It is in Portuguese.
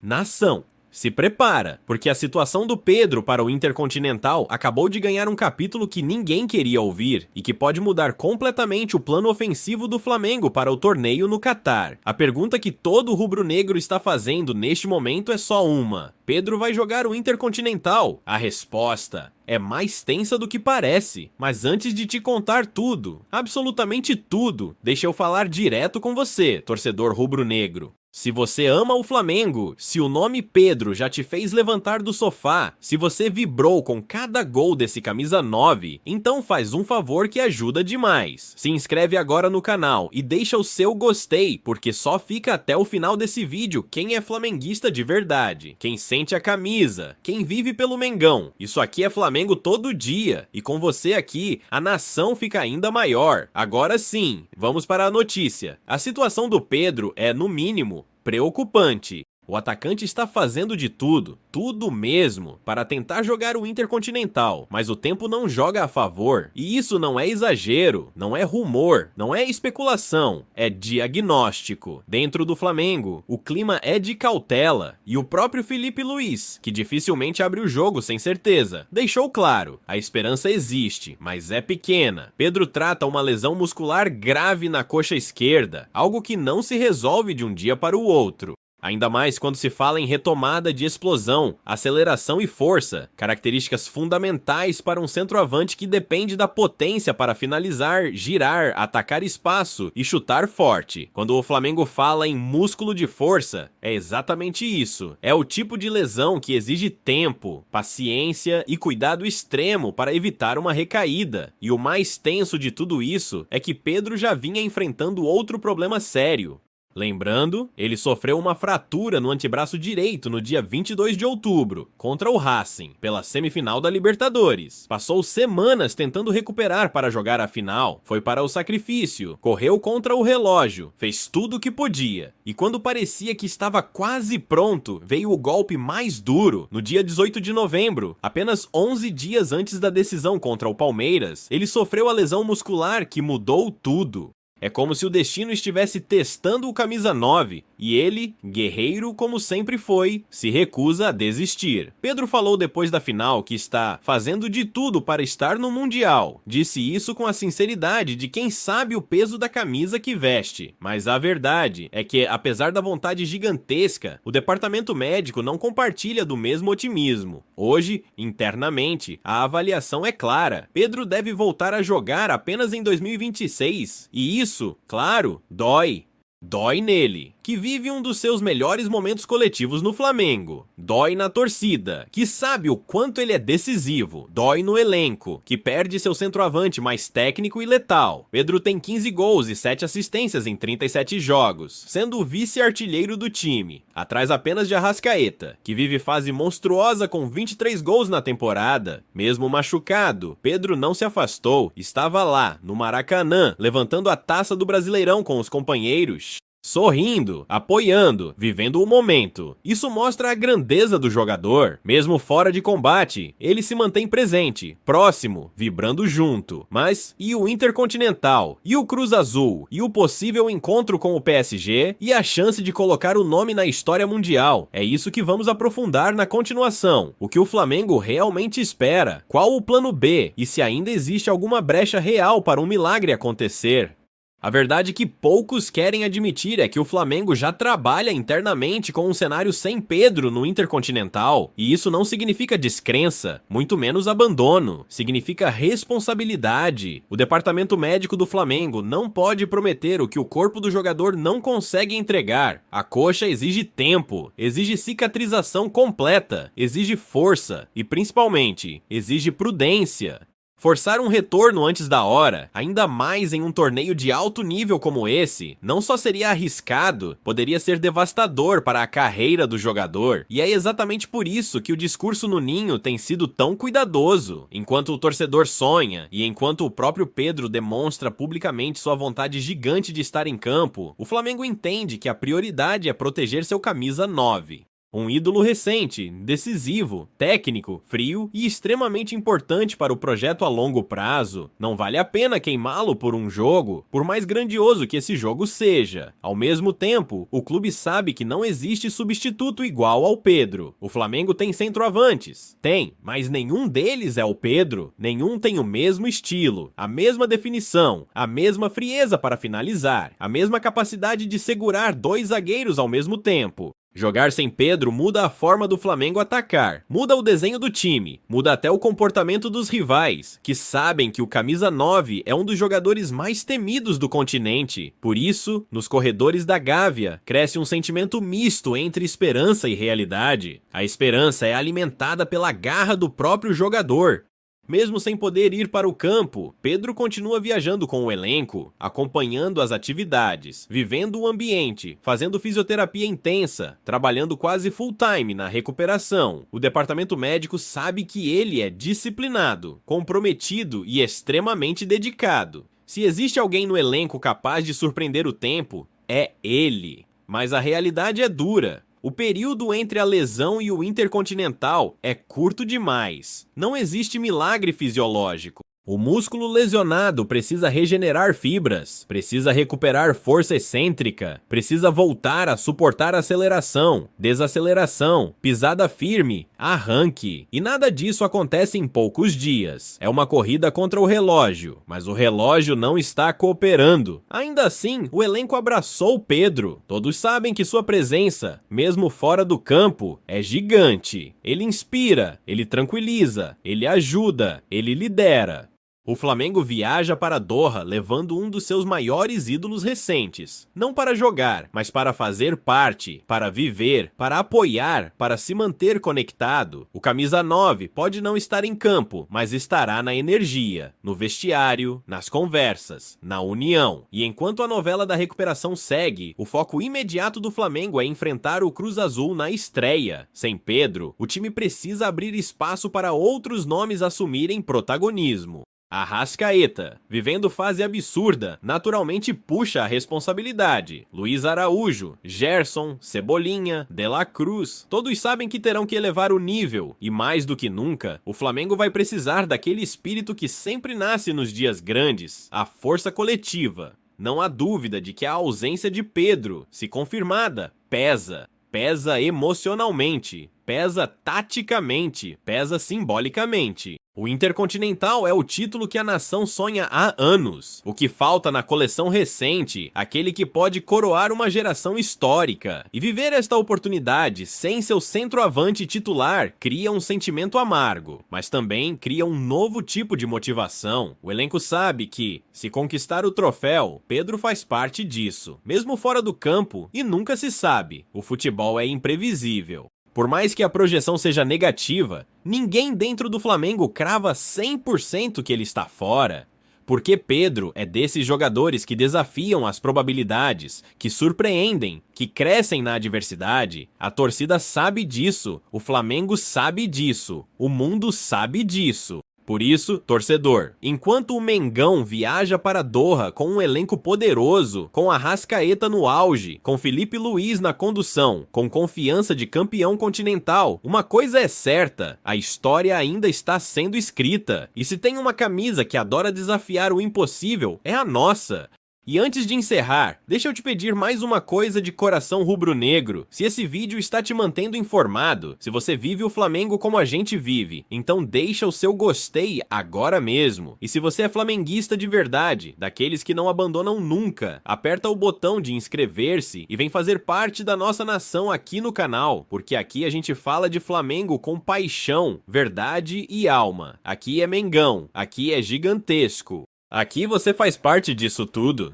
Nação. Se prepara, porque a situação do Pedro para o Intercontinental acabou de ganhar um capítulo que ninguém queria ouvir e que pode mudar completamente o plano ofensivo do Flamengo para o torneio no Catar. A pergunta que todo rubro-negro está fazendo neste momento é só uma: Pedro vai jogar o Intercontinental? A resposta é mais tensa do que parece. Mas antes de te contar tudo, absolutamente tudo, deixa eu falar direto com você, torcedor rubro-negro. Se você ama o Flamengo, se o nome Pedro já te fez levantar do sofá, se você vibrou com cada gol desse camisa 9, então faz um favor que ajuda demais. Se inscreve agora no canal e deixa o seu gostei, porque só fica até o final desse vídeo quem é flamenguista de verdade, quem sente a camisa, quem vive pelo Mengão. Isso aqui é Flamengo todo dia, e com você aqui, a nação fica ainda maior. Agora sim, vamos para a notícia. A situação do Pedro é, no mínimo, preocupante. O atacante está fazendo de tudo mesmo, para tentar jogar o Intercontinental, mas o tempo não joga a favor. E isso não é exagero, não é rumor, não é especulação, é diagnóstico. Dentro do Flamengo, o clima é de cautela, e o próprio Felipe Luiz, que dificilmente abre o jogo sem certeza, deixou claro: a esperança existe, mas é pequena. Pedro trata uma lesão muscular grave na coxa esquerda, algo que não se resolve de um dia para o outro. Ainda mais quando se fala em retomada de explosão, aceleração e força, características fundamentais para um centroavante que depende da potência para finalizar, girar, atacar espaço e chutar forte. Quando o Flamengo fala em músculo de força, é exatamente isso. É o tipo de lesão que exige tempo, paciência e cuidado extremo para evitar uma recaída. E o mais tenso de tudo isso é que Pedro já vinha enfrentando outro problema sério. Lembrando, ele sofreu uma fratura no antebraço direito no dia 22 de outubro, contra o Racing, pela semifinal da Libertadores. Passou semanas tentando recuperar para jogar a final, foi para o sacrifício, correu contra o relógio, fez tudo o que podia. E quando parecia que estava quase pronto, veio o golpe mais duro. No dia 18 de novembro, apenas 11 dias antes da decisão contra o Palmeiras, ele sofreu a lesão muscular que mudou tudo. É como se o destino estivesse testando o camisa 9 e ele, guerreiro como sempre foi, se recusa a desistir. Pedro falou depois da final que está fazendo de tudo para estar no Mundial. Disse isso com a sinceridade de quem sabe o peso da camisa que veste. Mas a verdade é que, apesar da vontade gigantesca, o departamento médico não compartilha do mesmo otimismo. Hoje, internamente, a avaliação é clara: Pedro deve voltar a jogar apenas em 2026. E isso, claro, dói. Dói nele, que vive um dos seus melhores momentos coletivos no Flamengo. Dói na torcida, que sabe o quanto ele é decisivo. Dói no elenco, que perde seu centroavante mais técnico e letal. Pedro tem 15 gols e 7 assistências em 37 jogos, sendo o vice-artilheiro do time, atrás apenas de Arrascaeta, que vive fase monstruosa com 23 gols na temporada. Mesmo machucado, Pedro não se afastou, estava lá, no Maracanã, levantando a taça do Brasileirão com os companheiros, sorrindo, apoiando, vivendo o momento. Isso mostra a grandeza do jogador. Mesmo fora de combate, ele se mantém presente, próximo, vibrando junto. Mas e o Intercontinental? E o Cruz Azul? E o possível encontro com o PSG? E a chance de colocar o nome na história mundial? É isso que vamos aprofundar na continuação. O que o Flamengo realmente espera? Qual o plano B? E se ainda existe alguma brecha real para um milagre acontecer? A verdade que poucos querem admitir é que o Flamengo já trabalha internamente com um cenário sem Pedro no Intercontinental. E isso não significa descrença, muito menos abandono. Significa responsabilidade. O departamento médico do Flamengo não pode prometer o que o corpo do jogador não consegue entregar. A coxa exige tempo, exige cicatrização completa, exige força e, principalmente, exige prudência. Forçar um retorno antes da hora, ainda mais em um torneio de alto nível como esse, não só seria arriscado, poderia ser devastador para a carreira do jogador. E é exatamente por isso que o discurso no Ninho tem sido tão cuidadoso. Enquanto o torcedor sonha, e enquanto o próprio Pedro demonstra publicamente sua vontade gigante de estar em campo, o Flamengo entende que a prioridade é proteger seu camisa 9. Um ídolo recente, decisivo, técnico, frio e extremamente importante para o projeto a longo prazo. Não vale a pena queimá-lo por um jogo, por mais grandioso que esse jogo seja. Ao mesmo tempo, o clube sabe que não existe substituto igual ao Pedro. O Flamengo tem centroavantes? Tem, mas nenhum deles é o Pedro. Nenhum tem o mesmo estilo, a mesma definição, a mesma frieza para finalizar, a mesma capacidade de segurar dois zagueiros ao mesmo tempo. Jogar sem Pedro muda a forma do Flamengo atacar, muda o desenho do time, muda até o comportamento dos rivais, que sabem que o camisa 9 é um dos jogadores mais temidos do continente. Por isso, nos corredores da Gávea, cresce um sentimento misto entre esperança e realidade. A esperança é alimentada pela garra do próprio jogador. Mesmo sem poder ir para o campo, Pedro continua viajando com o elenco, acompanhando as atividades, vivendo o ambiente, fazendo fisioterapia intensa, trabalhando quase full time na recuperação. O departamento médico sabe que ele é disciplinado, comprometido e extremamente dedicado. Se existe alguém no elenco capaz de surpreender o tempo, é ele. Mas a realidade é dura. O período entre a lesão e o Intercontinental é curto demais. Não existe milagre fisiológico. O músculo lesionado precisa regenerar fibras, precisa recuperar força excêntrica, precisa voltar a suportar aceleração, desaceleração, pisada firme, arranque. E nada disso acontece em poucos dias. É uma corrida contra o relógio, mas o relógio não está cooperando. Ainda assim, o elenco abraçou Pedro. Todos sabem que sua presença, mesmo fora do campo, é gigante. Ele inspira, ele tranquiliza, ele ajuda, ele lidera. O Flamengo viaja para Doha levando um dos seus maiores ídolos recentes. Não para jogar, mas para fazer parte, para viver, para apoiar, para se manter conectado. O camisa 9 pode não estar em campo, mas estará na energia, no vestiário, nas conversas, na união. E enquanto a novela da recuperação segue, o foco imediato do Flamengo é enfrentar o Cruz Azul na estreia. Sem Pedro, o time precisa abrir espaço para outros nomes assumirem protagonismo. Arrascaeta, vivendo fase absurda, naturalmente puxa a responsabilidade. Luiz Araújo, Gerson, Cebolinha, De La Cruz, todos sabem que terão que elevar o nível, e mais do que nunca, o Flamengo vai precisar daquele espírito que sempre nasce nos dias grandes, a força coletiva. Não há dúvida de que a ausência de Pedro, se confirmada, pesa. Pesa emocionalmente, pesa taticamente, pesa simbolicamente. O Intercontinental é o título que a nação sonha há anos. O que falta na coleção recente, aquele que pode coroar uma geração histórica. E viver esta oportunidade sem seu centroavante titular cria um sentimento amargo, mas também cria um novo tipo de motivação. O elenco sabe que, se conquistar o troféu, Pedro faz parte disso. Mesmo fora do campo, e nunca se sabe, o futebol é imprevisível. Por mais que a projeção seja negativa, ninguém dentro do Flamengo crava 100% que ele está fora. Porque Pedro é desses jogadores que desafiam as probabilidades, que surpreendem, que crescem na adversidade. A torcida sabe disso, o Flamengo sabe disso, o mundo sabe disso. Por isso, torcedor, enquanto o Mengão viaja para Doha com um elenco poderoso, com Arrascaeta no auge, com Felipe Luiz na condução, com confiança de campeão continental, uma coisa é certa, a história ainda está sendo escrita. E se tem uma camisa que adora desafiar o impossível, é a nossa. E antes de encerrar, deixa eu te pedir mais uma coisa de coração rubro-negro. Se esse vídeo está te mantendo informado, se você vive o Flamengo como a gente vive, então deixa o seu gostei agora mesmo. E se você é flamenguista de verdade, daqueles que não abandonam nunca, aperta o botão de inscrever-se e vem fazer parte da nossa nação aqui no canal, porque aqui a gente fala de Flamengo com paixão, verdade e alma. Aqui é Mengão, aqui é gigantesco. Aqui você faz parte disso tudo.